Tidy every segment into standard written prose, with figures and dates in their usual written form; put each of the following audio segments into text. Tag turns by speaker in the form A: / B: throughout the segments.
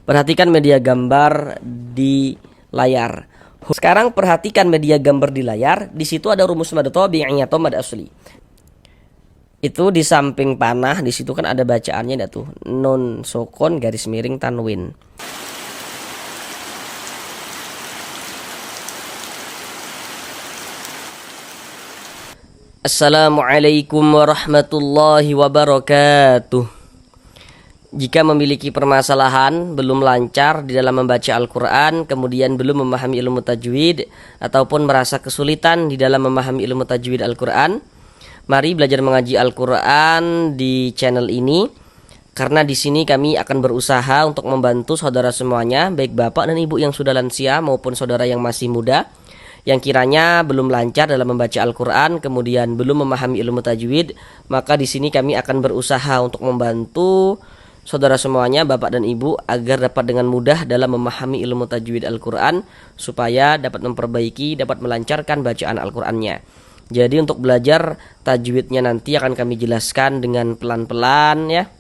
A: Perhatikan media gambar di layar. Sekarang perhatikan media gambar di layar. Di situ ada rumus mad tabi'i atau mad asli. Itu di samping panah, di situ kan ada bacaannya dah tuh. Nun sukun garis miring tanwin. Assalamualaikum warahmatullahi wabarakatuh. Jika memiliki permasalahan, belum lancar di dalam membaca Al-Quran, kemudian belum memahami ilmu tajwid, ataupun merasa kesulitan di dalam memahami ilmu tajwid Al-Quran, mari belajar mengaji Al-Quran di channel ini. Karena di sini kami akan berusaha untuk membantu saudara semuanya, baik bapak dan ibu yang sudah lansia maupun saudara yang masih muda, yang kiranya belum lancar dalam membaca Al-Quran, kemudian belum memahami ilmu tajwid. Maka di sini kami akan berusaha untuk membantu saudara semuanya, bapak dan ibu, agar dapat dengan mudah dalam memahami ilmu tajwid Al-Quran, supaya dapat memperbaiki, dapat melancarkan bacaan Al-Qurannya. Jadi untuk belajar tajwidnya nanti akan kami jelaskan dengan pelan-pelan ya.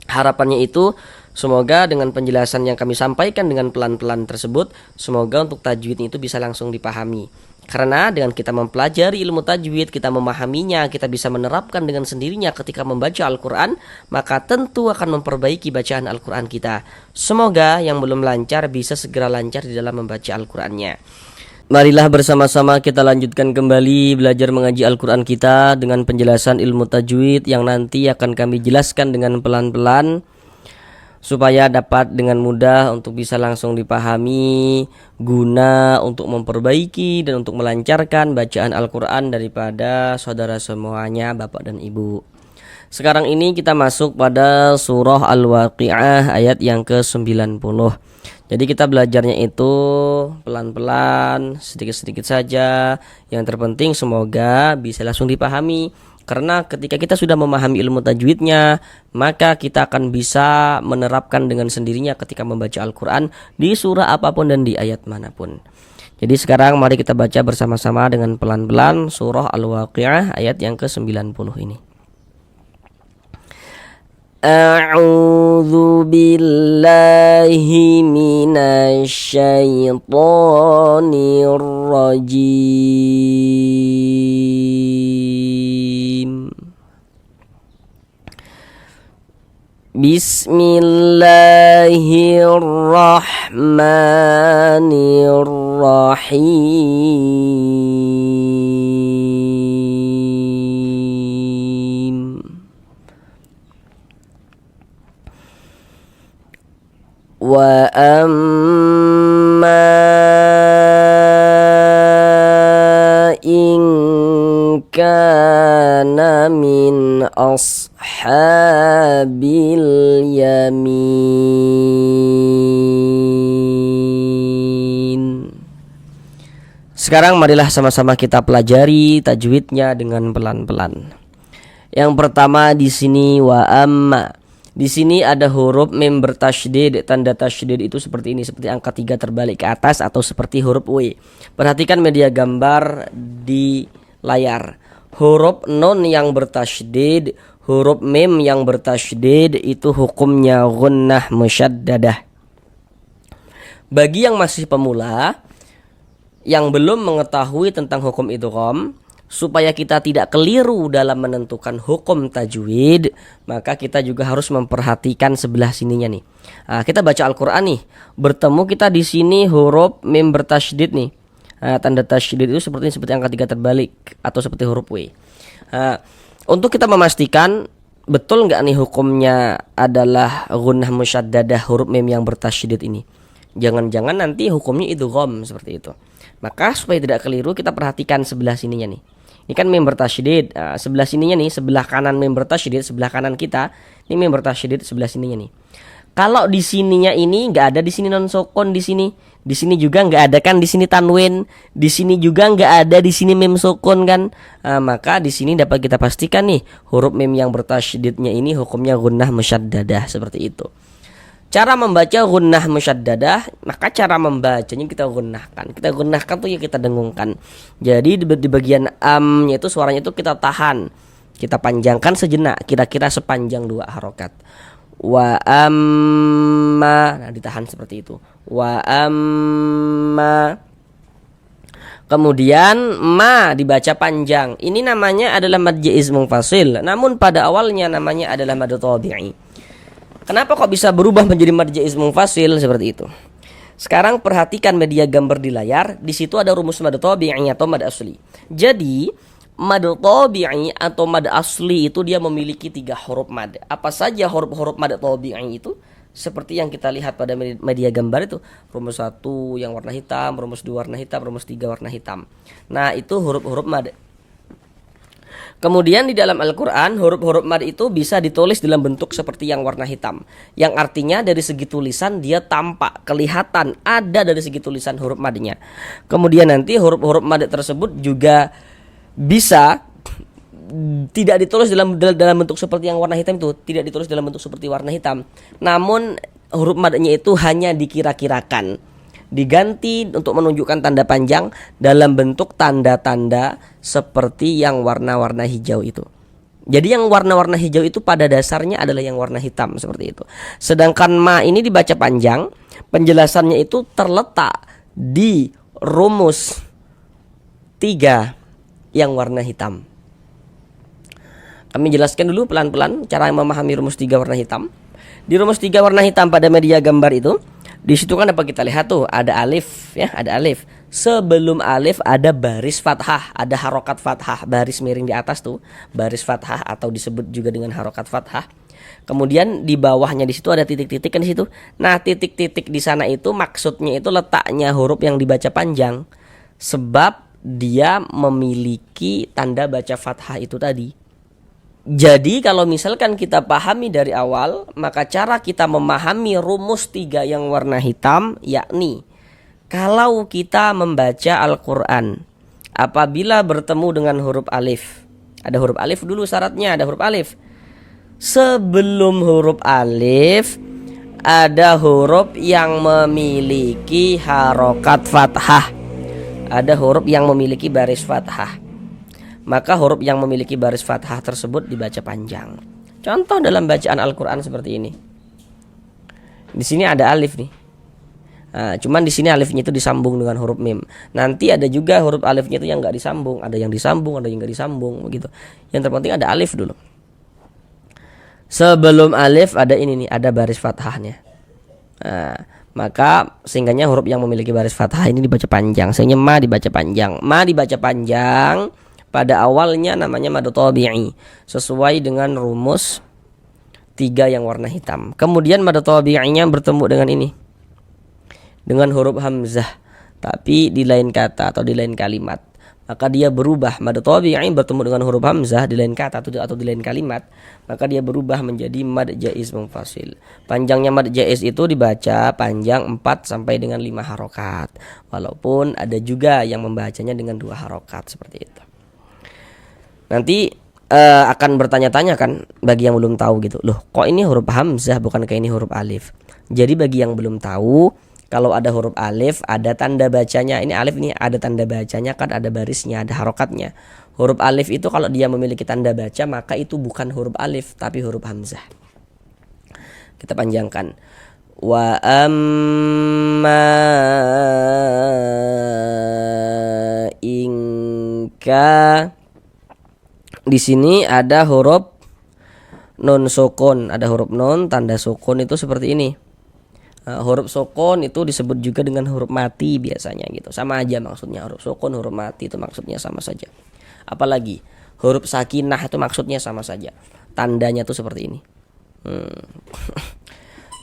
A: Harapannya itu semoga dengan penjelasan yang kami sampaikan dengan pelan-pelan tersebut, semoga untuk tajwidnya itu bisa langsung dipahami. Karena dengan kita mempelajari ilmu tajwid, kita memahaminya, kita bisa menerapkan dengan sendirinya ketika membaca Al-Quran, maka tentu akan memperbaiki bacaan Al-Quran kita. Semoga yang belum lancar bisa segera lancar di dalam membaca Al-Qurannya. Marilah bersama-sama kita lanjutkan kembali belajar mengaji Al-Quran kita dengan penjelasan ilmu tajwid yang nanti akan kami jelaskan dengan pelan-pelan, supaya dapat dengan mudah untuk bisa langsung dipahami, guna untuk memperbaiki dan untuk melancarkan bacaan Al-Quran daripada saudara semuanya, bapak dan ibu. Sekarang ini kita masuk pada surah Al-Waqi'ah ayat yang ke-90. Jadi kita belajarnya itu pelan-pelan, sedikit-sedikit saja. Yang terpenting semoga bisa langsung dipahami. Karena ketika kita sudah memahami ilmu tajwidnya, maka kita akan bisa menerapkan dengan sendirinya ketika membaca Al-Quran di surah apapun dan di ayat manapun. Jadi sekarang mari kita baca bersama-sama dengan pelan-pelan surah Al-Waqi'ah ayat yang ke-90 ini. A'udzu billahi minasy syaithanir rajim. Bismillahirrahmanirrahim. Wa amma in kana min ashabil yamin. Sekarang marilah sama-sama kita pelajari tajwidnya dengan pelan-pelan. Yang pertama di sini wa amma. Di sini ada huruf mim bertasydid. Tanda tasydid itu seperti ini, seperti angka 3 terbalik ke atas atau seperti huruf W. Perhatikan media gambar di layar. Huruf nun yang bertasydid, huruf mim yang bertasydid itu hukumnya gunnah musyaddadah. Bagi yang masih pemula, yang belum mengetahui tentang hukum idgham, supaya kita tidak keliru dalam menentukan hukum tajwid, maka kita juga harus memperhatikan sebelah sininya nih. Nah, kita baca Al-Quran nih, bertemu kita di sini huruf mim bertasydid nih. Nah, tanda tasydid itu seperti angka 3 terbalik atau seperti huruf W. Nah, untuk kita memastikan betul nggak nih hukumnya adalah gunnah musyaddadah huruf mim yang bertasydid ini. Jangan-jangan nanti hukumnya idgham seperti itu. Maka supaya tidak keliru kita perhatikan sebelah sininya nih. Ini kan mim bertasydid, sebelah sininya nih, sebelah kanan mim bertasydid, sebelah kanan kita, ini mim bertasydid sebelah sininya nih. Kalau di sininya ini nggak ada, di sini non sukun, di sini juga nggak ada kan, di sini tanwin, di sini juga nggak ada, di sini mim sukun kan. Maka di sini dapat kita pastikan nih huruf mim yang bertasydidnya ini hukumnya gunnah musyaddadah seperti itu. Cara membaca gunnah musyaddadah, maka cara membacanya kita gunnahkan. Kita gunnahkan tuh ya kita dengungkan. Jadi di bagian amnya itu suaranya itu kita tahan. Kita panjangkan sejenak, kira-kira sepanjang 2 harokat. Wa amma, nah ditahan seperti itu. Wa amma. Kemudian ma dibaca panjang. Ini namanya adalah mad jaiz munfasil. Namun pada awalnya namanya adalah mad tabi'i. Kenapa kok bisa berubah menjadi mad jaiz munfasil seperti itu? Sekarang perhatikan media gambar di layar. Di situ ada rumus mad tabi'i atau mad asli. Jadi mad tabi'i atau mad asli itu dia memiliki 3 huruf mad. Apa saja huruf-huruf mad tabi'i itu? Seperti yang kita lihat pada media gambar itu, rumus 1 yang warna hitam, rumus 2 warna hitam, rumus 3 warna hitam. Nah, itu huruf-huruf mad. Kemudian di dalam Al-Quran, huruf-huruf mad itu bisa ditulis dalam bentuk seperti yang warna hitam, yang artinya dari segi tulisan dia tampak, kelihatan ada dari segi tulisan huruf madnya. Kemudian nanti huruf-huruf mad tersebut juga bisa tidak ditulis dalam bentuk seperti yang warna hitam itu, tidak ditulis dalam bentuk seperti warna hitam. Namun huruf madnya itu hanya dikira-kirakan, diganti untuk menunjukkan tanda panjang dalam bentuk tanda-tanda seperti yang warna-warna hijau itu. Jadi yang warna-warna hijau itu pada dasarnya adalah yang warna hitam seperti itu. Sedangkan ma ini dibaca panjang, penjelasannya itu terletak di rumus 3 yang warna hitam. Kami jelaskan dulu pelan-pelan cara memahami rumus 3 warna hitam. Di rumus 3 warna hitam pada media gambar itu, di situ kan apa kita lihat tuh, ada alif ya, ada alif. Sebelum alif ada baris fathah, ada harokat fathah, baris miring di atas tuh, baris fathah atau disebut juga dengan harokat fathah. Kemudian di bawahnya di situ ada titik-titik kan di situ. Nah, titik-titik di sana itu maksudnya itu letaknya huruf yang dibaca panjang, sebab dia memiliki tanda baca fathah itu tadi. Jadi kalau misalkan kita pahami dari awal, maka cara kita memahami rumus 3 yang warna hitam, yakni kalau kita membaca Al-Quran, apabila bertemu dengan huruf alif, ada huruf alif dulu syaratnya, ada huruf alif. Sebelum huruf alif ada huruf yang memiliki harokat fathah, ada huruf yang memiliki baris fathah. Maka huruf yang memiliki baris fathah tersebut dibaca panjang. Contoh dalam bacaan Al-Quran seperti ini. Di sini ada alif nih. Nah, cuman di sini alifnya itu disambung dengan huruf mim. Nanti ada juga huruf alifnya itu yang nggak disambung. Ada yang disambung, ada yang nggak disambung, begitu. Yang terpenting ada alif dulu. Sebelum alif ada ini nih, ada baris fathahnya. Nah, maka sehingganya huruf yang memiliki baris fathah ini dibaca panjang. Sehingga ma dibaca panjang. Ma dibaca panjang. Pada awalnya namanya mad tabi'i, sesuai dengan rumus 3 yang warna hitam. Kemudian mad tabi'inya bertemu dengan ini, dengan huruf hamzah, tapi di lain kata atau di lain kalimat. Maka dia berubah, mad tabi'i bertemu dengan huruf hamzah di lain kata atau di lain kalimat, maka dia berubah menjadi mad jaiz munfasil. Panjangnya mad jaiz itu dibaca panjang 4 sampai dengan 5 harokat. Walaupun ada juga yang membacanya dengan 2 harokat seperti itu. Nanti akan bertanya-tanya kan bagi yang belum tahu gitu. Loh, kok ini huruf hamzah bukan kayak ini huruf alif? Jadi bagi yang belum tahu, kalau ada huruf alif ada tanda bacanya. Ini alif nih ada tanda bacanya kan, ada barisnya, ada harokatnya. Huruf alif itu kalau dia memiliki tanda baca maka itu bukan huruf alif tapi huruf hamzah. Kita panjangkan. Wa amma inka. Di sini ada huruf nun sukun, ada huruf nun tanda sukun itu seperti ini. Huruf sukun itu disebut juga dengan huruf mati biasanya gitu. Sama aja maksudnya, huruf sukun, huruf mati itu maksudnya sama saja. Apalagi huruf sakinah itu maksudnya sama saja. Tandanya tuh seperti ini.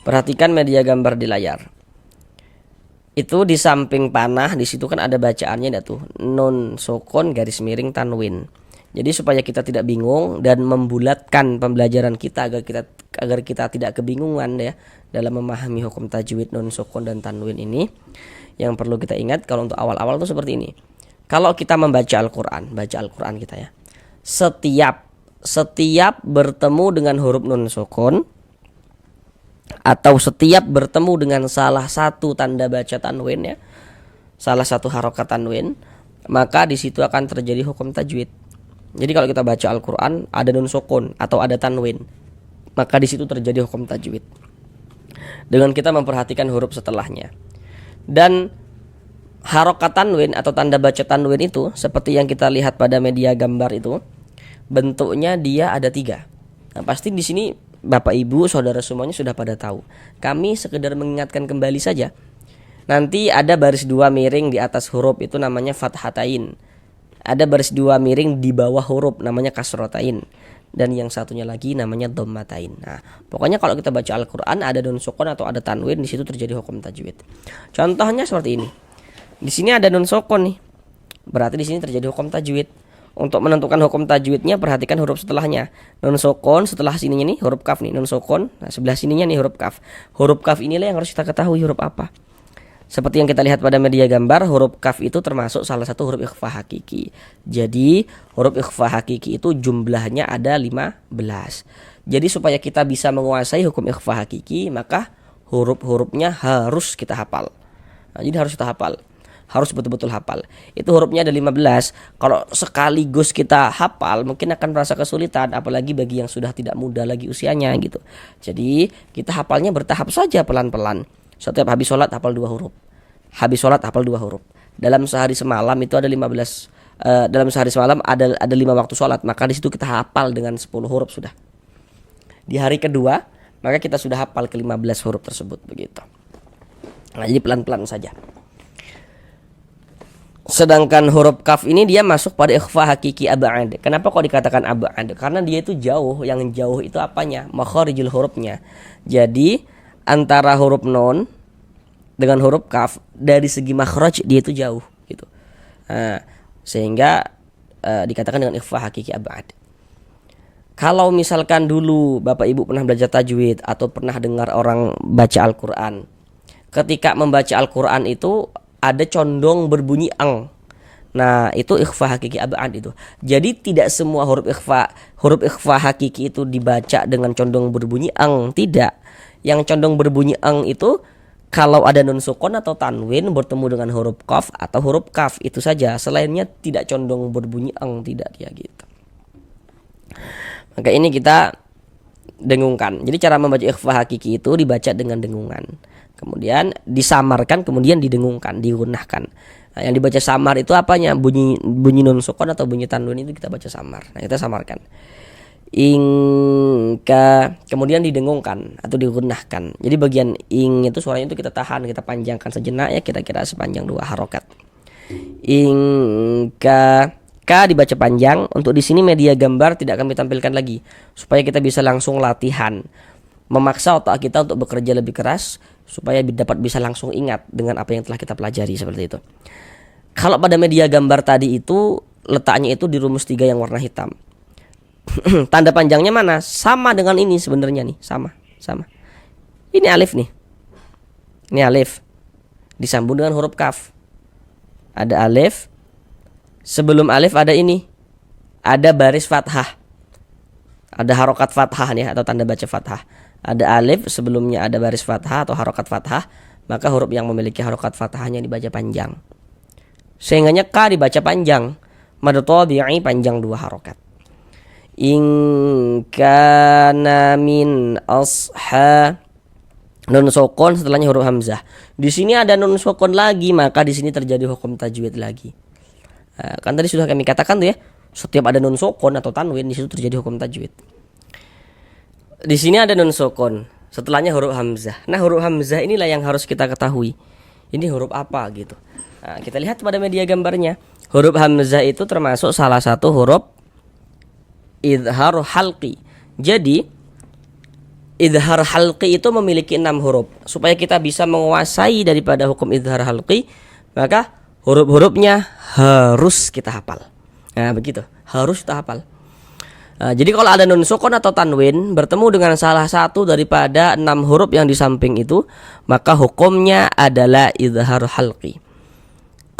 A: Perhatikan media gambar di layar. Itu di samping panah di situ kan ada bacaannya dah tuh. Nun sukun garis miring tanwin. Jadi supaya kita tidak bingung dan membulatkan pembelajaran kita agar kita tidak kebingungan ya dalam memahami hukum tajwid nun sukun dan tanwin ini, yang perlu kita ingat kalau untuk awal-awal itu seperti ini. Kalau kita membaca Al-Qur'an, baca Al-Qur'an kita ya. Setiap bertemu dengan huruf nun sukun atau setiap bertemu dengan salah satu tanda baca tanwin ya, salah satu harokat tanwin, maka di situ akan terjadi hukum tajwid. Jadi kalau kita baca Al-Quran ada nun sukun atau ada tanwin, maka di situ terjadi hukum tajwid. Dengan kita memperhatikan huruf setelahnya. Dan harokat tanwin atau tanda baca tanwin itu seperti yang kita lihat pada media gambar itu, bentuknya dia ada 3. Nah, pasti di sini Bapak Ibu saudara semuanya sudah pada tahu. Kami sekedar mengingatkan kembali saja. Nanti ada baris 2 miring di atas huruf itu namanya fathatain. Ada baris 2 miring di bawah huruf namanya kasrotain. Dan yang satunya lagi namanya dhammatain. Nah, pokoknya kalau kita baca Al-Qur'an ada nun sukun atau ada tanwin, di situ terjadi hukum tajwid. Contohnya seperti ini. Di sini ada nun sukun nih. Berarti di sini terjadi hukum tajwid. Untuk menentukan hukum tajwidnya perhatikan huruf setelahnya. Nun sukun setelah sininya nih huruf kaf nih, nun sukun. Nah, sebelah sininya nih huruf kaf. Huruf kaf inilah yang harus kita ketahui huruf apa. Seperti yang kita lihat pada media gambar, huruf kaf itu termasuk salah satu huruf ikhfa hakiki. Jadi huruf ikhfa hakiki itu jumlahnya ada 15. Jadi supaya kita bisa menguasai hukum ikhfa hakiki, maka huruf-hurufnya harus kita hafal. Nah, jadi harus kita hafal. Harus betul-betul hafal. Itu hurufnya ada 15. Kalau sekaligus kita hafal mungkin akan merasa kesulitan, apalagi bagi yang sudah tidak muda lagi usianya gitu. Jadi kita hafalnya bertahap saja, pelan-pelan. Setiap habis sholat hafal 2 huruf. Habis sholat hafal 2 huruf. Dalam sehari semalam itu ada 15. Dalam sehari semalam ada 5 waktu sholat. Maka di situ kita hafal dengan 10 huruf sudah. Di hari kedua maka kita sudah hafal ke 15 huruf tersebut begitu. Nah, jadi pelan-pelan saja. Sedangkan huruf kaf ini dia masuk pada ikhfa hakiki ab'ad. Kenapa kok dikatakan ab'ad? Karena dia itu jauh. Yang jauh itu apanya? Makharijul hurufnya. Jadi antara huruf nun dengan huruf kaf dari segi makhraj dia itu jauh gitu. Nah, sehingga dikatakan dengan ikhfa hakiki ab'ad. Kalau misalkan dulu Bapak Ibu pernah belajar tajwid atau pernah dengar orang baca Al-Qur'an, ketika membaca Al-Qur'an itu ada condong berbunyi ang. Nah, itu ikhfa hakiki ab'ad itu. Jadi tidak semua huruf ikhfa hakiki itu dibaca dengan condong berbunyi ang, tidak. Yang condong berbunyi ang itu kalau ada nun sukun atau tanwin bertemu dengan huruf qaf atau huruf kaf, itu saja. Selainnya tidak condong berbunyi ang, tidak dia gitu. Maka ini kita dengungkan. Jadi cara membaca ikhfa hakiki itu dibaca dengan dengungan. Kemudian disamarkan, kemudian didengungkan, digunahkan. Nah, yang dibaca samar itu apanya? Bunyi nun sukun atau bunyi tanwin itu kita baca samar. Nah, kita samarkan. Ingka, kemudian didengungkan atau digunahkan. Jadi bagian ing itu suaranya itu kita tahan, kita panjangkan sejenak ya, kira-kira sepanjang 2 harokat. Ingka, k dibaca panjang. Untuk di sini media gambar tidak kami tampilkan lagi supaya kita bisa langsung latihan, memaksa otak kita untuk bekerja lebih keras supaya dapat bisa langsung ingat dengan apa yang telah kita pelajari seperti itu. Kalau pada media gambar tadi itu letaknya itu di rumus 3 yang warna hitam. Tanda panjangnya mana? Sama dengan ini sebenarnya nih, sama. Ini alif nih. Ini alif. Disambung dengan huruf kaf. Ada alif. Sebelum alif ada ini. Ada baris fathah. Ada harokat fathah nih atau tanda baca fathah. Ada alif, sebelumnya ada baris fathah atau harokat fathah, maka huruf yang memiliki harokat fathahnya dibaca panjang. Sehingganya k dibaca panjang. Mad tabi'i panjang 2 harokat. In kana min asha, nun sukun setelahnya huruf hamzah. Di sini ada nun sukun lagi, maka di sini terjadi hukum tajwid lagi. Nah, kan tadi sudah kami katakan tuh ya, setiap ada nun sukun atau tanwin di situ terjadi hukum tajwid. Di sini ada nun sukun, setelahnya huruf hamzah. Nah, huruf hamzah inilah yang harus kita ketahui. Ini huruf apa gitu. Nah, kita lihat pada media gambarnya. Huruf hamzah itu termasuk salah satu huruf idhar halqi. Jadi idhar halqi itu memiliki 6 huruf. Supaya kita bisa menguasai daripada hukum idhar halqi, maka huruf-hurufnya harus kita hafal. Nah, begitu, harus kita hafal. Nah, jadi kalau ada nun sukun atau tanwin bertemu dengan salah satu daripada 6 huruf yang di samping itu, maka hukumnya adalah idhar halqi.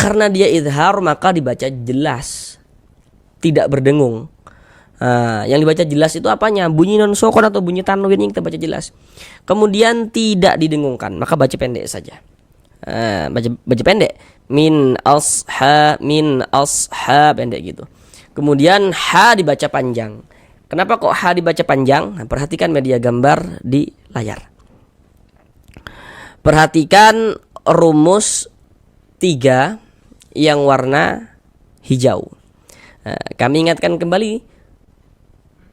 A: Karena dia idhar maka dibaca jelas, tidak berdengung. Nah, yang dibaca jelas itu apanya? Bunyi nun sukun atau bunyi tanwin yang kita baca jelas. Kemudian tidak didengungkan, maka baca pendek saja. Baca pendek. Min asha pendek gitu. Kemudian ha dibaca panjang. Kenapa kok ha dibaca panjang? Nah, perhatikan media gambar di layar. Perhatikan rumus 3 yang warna hijau. Nah, kami ingatkan kembali,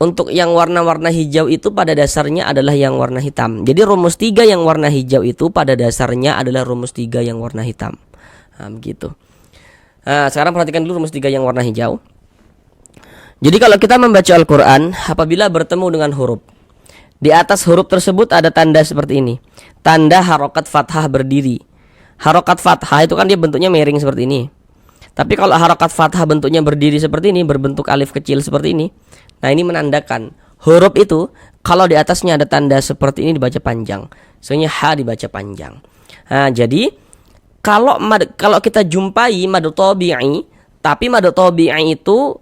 A: untuk yang warna-warna hijau itu pada dasarnya adalah yang warna hitam. Jadi rumus 3 yang warna hijau itu pada dasarnya adalah rumus 3 yang warna hitam. Nah, begitu. Nah, sekarang perhatikan dulu rumus 3 yang warna hijau. Jadi kalau kita membaca Al-Quran, apabila bertemu dengan huruf, di atas huruf tersebut ada tanda seperti ini. Tanda harokat fathah berdiri. Harokat fathah itu kan dia bentuknya miring seperti ini. Tapi kalau harokat fathah bentuknya berdiri seperti ini, berbentuk alif kecil seperti ini, nah ini menandakan huruf itu kalau di atasnya ada tanda seperti ini dibaca panjang. Soalnya ha dibaca panjang. Nah, jadi kalau kita jumpai mad tabi'i, tapi mad tabi'i itu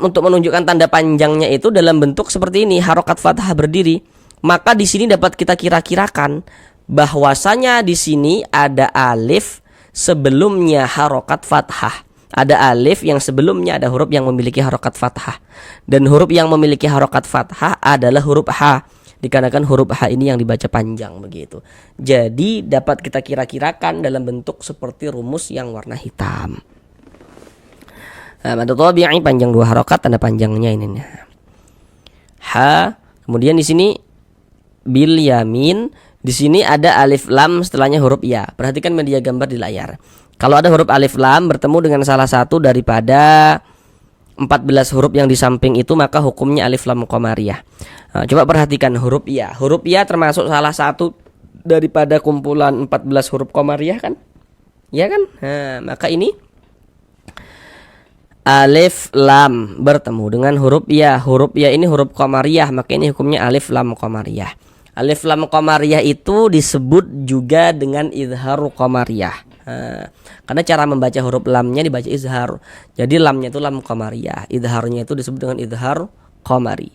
A: untuk menunjukkan tanda panjangnya itu dalam bentuk seperti ini, harokat fathah berdiri, maka di sini dapat kita kira-kirakan bahwasanya di sini ada alif sebelumnya harokat fathah. Ada alif yang sebelumnya ada huruf yang memiliki harokat fathah, dan huruf yang memiliki harokat fathah adalah huruf ha, dikarenakan huruf ha ini yang dibaca panjang begitu. Jadi dapat kita kira-kirakan dalam bentuk seperti rumus yang warna hitam. Mad tabi'i panjang 2 harokat, tanda panjangnya ini ha. Kemudian di sini bil yamin, di sini ada alif lam setelahnya huruf ya. Perhatikan media gambar di layar. Kalau ada huruf alif lam bertemu dengan salah satu daripada 14 huruf yang di samping itu, maka hukumnya alif lam qamariyah. Nah, coba perhatikan huruf ya. Huruf ya termasuk salah satu daripada kumpulan 14 huruf qamariyah kan? Ya kan? Nah, maka ini alif lam bertemu dengan huruf ya. Huruf ya ini huruf qamariyah, maka ini hukumnya alif lam qamariyah. Alif lam qamariyah itu disebut juga dengan izhar qamariyah. Karena cara membaca huruf lamnya dibaca izhar. Jadi lamnya itu lam qamariyah, izharnya itu disebut dengan izhar qamari.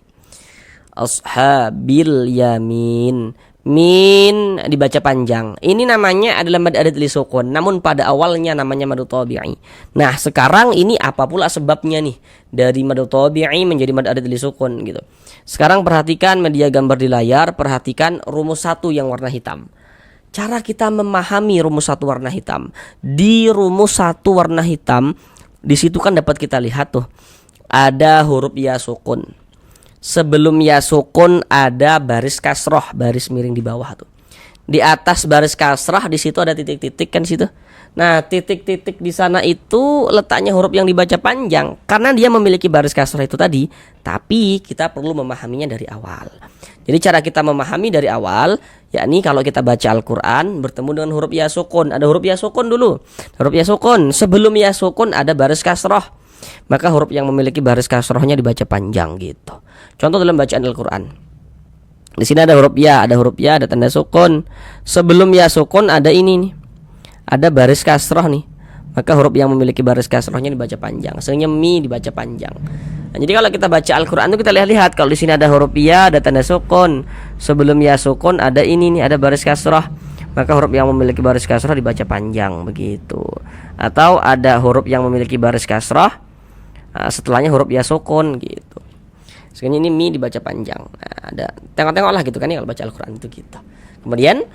A: Ashabil yamin, min dibaca panjang. Ini namanya adalah mad arid li sukun, namun pada awalnya namanya mad tabi'i. Nah, sekarang ini apa pula sebabnya nih dari mad tabi'i menjadi mad arid li sukun gitu. Sekarang perhatikan media gambar di layar, perhatikan rumus 1 yang warna hitam. Cara kita memahami rumus 1 warna hitam. Di rumus 1 warna hitam, di situ kan dapat kita lihat tuh ada huruf ya sukun. Sebelum ya sukun ada baris kasroh, baris miring di bawah tuh. Di atas baris kasrah di situ ada titik-titik kan situ. Nah, titik-titik di sana itu letaknya huruf yang dibaca panjang karena dia memiliki baris kasrah itu tadi. Tapi kita perlu memahaminya dari awal. Jadi cara kita memahami dari awal, yakni kalau kita baca Al-Quran bertemu dengan huruf ya sukun, ada huruf ya sukun dulu. Huruf ya sukun, sebelum ya sukun ada baris kasroh, maka huruf yang memiliki baris kasrohnya dibaca panjang gitu. Contoh dalam bacaan Al-Quran. Di sini ada huruf ya, ada tanda sukun. Sebelum ya sukun ada ini nih, ada baris kasroh nih, maka huruf yang memiliki baris kasrohnya dibaca panjang. Sehingga mi dibaca panjang. Nah, jadi kalau kita baca Al-Quran itu kita lihat kalau di sini ada huruf ya, ada tanda sukun. Sebelum ya sukun ada ini nih, ada baris kasroh, maka huruf yang memiliki baris kasroh dibaca panjang begitu. Atau ada huruf yang memiliki baris kasroh, setelahnya huruf ya sukun gitu. Sekarang ini mi dibaca panjang. Nah, ada tengok-tengok lah gitu kan ya kalau baca Al-Quran itu gitu. Kemudian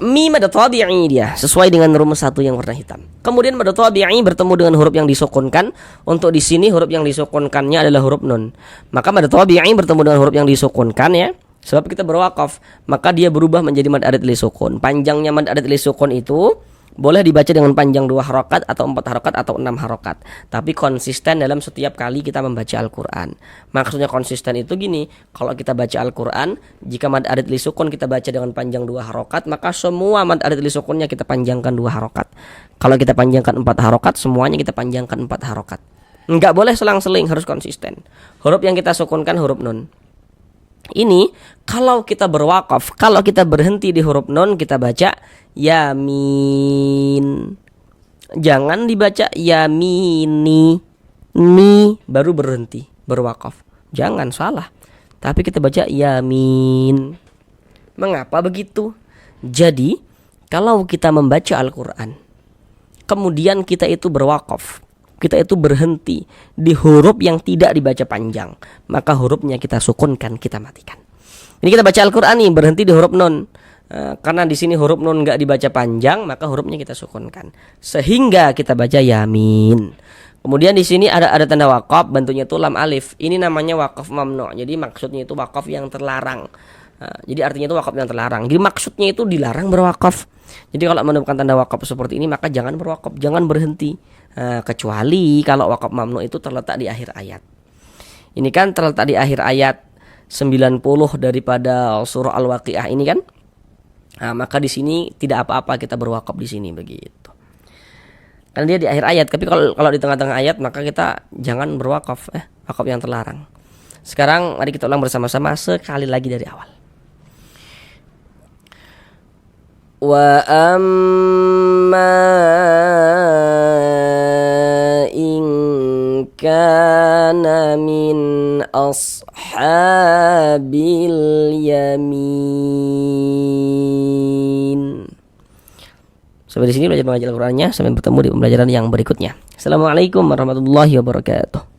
A: mi mad tabi'i dia sesuai dengan rumus 1 yang warna hitam. Kemudian mad tabi'i bertemu dengan huruf yang disukunkan. Untuk di sini huruf yang disukunkannya adalah huruf nun. Maka mad tabi'i bertemu dengan huruf yang disukunkan ya. Sebab kita berwakaf, maka dia berubah menjadi mad arid li sukun. Panjangnya mad arid li sukun itu boleh dibaca dengan panjang 2 harokat atau 4 harokat atau 6 harokat. Tapi konsisten dalam setiap kali kita membaca Al-Quran. Maksudnya konsisten itu gini, kalau kita baca Al-Quran, jika mad arid li sukun kita baca dengan panjang 2 harokat, maka semua mad arid li sukunnya kita panjangkan 2 harokat. Kalau kita panjangkan 4 harokat, semuanya kita panjangkan 4 harokat. Enggak boleh selang-seling, harus konsisten. Huruf yang kita sukunkan huruf nun. Ini kalau kita berwakaf, kalau kita berhenti di huruf nun, kita baca yamin. Jangan dibaca yamini, ni baru berhenti berwakaf. Jangan, salah. Tapi kita baca yamin. Mengapa begitu? Jadi kalau kita membaca Al-Quran, kemudian kita itu berwakaf, kita itu berhenti di huruf yang tidak dibaca panjang, maka hurufnya kita sukunkan, kita matikan. Ini kita baca Al-Quran nih, berhenti di huruf nun. Karena di sini huruf nun nggak dibaca panjang, maka hurufnya kita sukunkan sehingga kita baca yamin. Kemudian di sini ada tanda wakaf, bentuknya itu lam alif. Ini namanya wakaf mamnu. Jadi maksudnya itu wakaf yang terlarang. Jadi artinya itu wakaf yang terlarang. Jadi maksudnya itu dilarang berwakaf. Jadi kalau menemukan tanda wakaf seperti ini, maka jangan berwakaf, jangan berhenti. Kecuali kalau wakaf mamnu itu terletak di akhir ayat. Ini kan terletak di akhir ayat 90 daripada surah Al-Waqiah ini kan. Maka di sini tidak apa-apa kita berwakaf di sini begitu. Karena dia di akhir ayat, tapi kalau di tengah-tengah ayat maka kita jangan berwakaf, wakaf yang terlarang. Sekarang mari kita ulang bersama-sama sekali lagi dari awal. Wa amma in kana min ashabil yamin. Sampai di sini belajar mengajar Al-Qur'annya. Sampai bertemu di pembelajaran yang berikutnya. Assalamualaikum warahmatullahi wabarakatuh.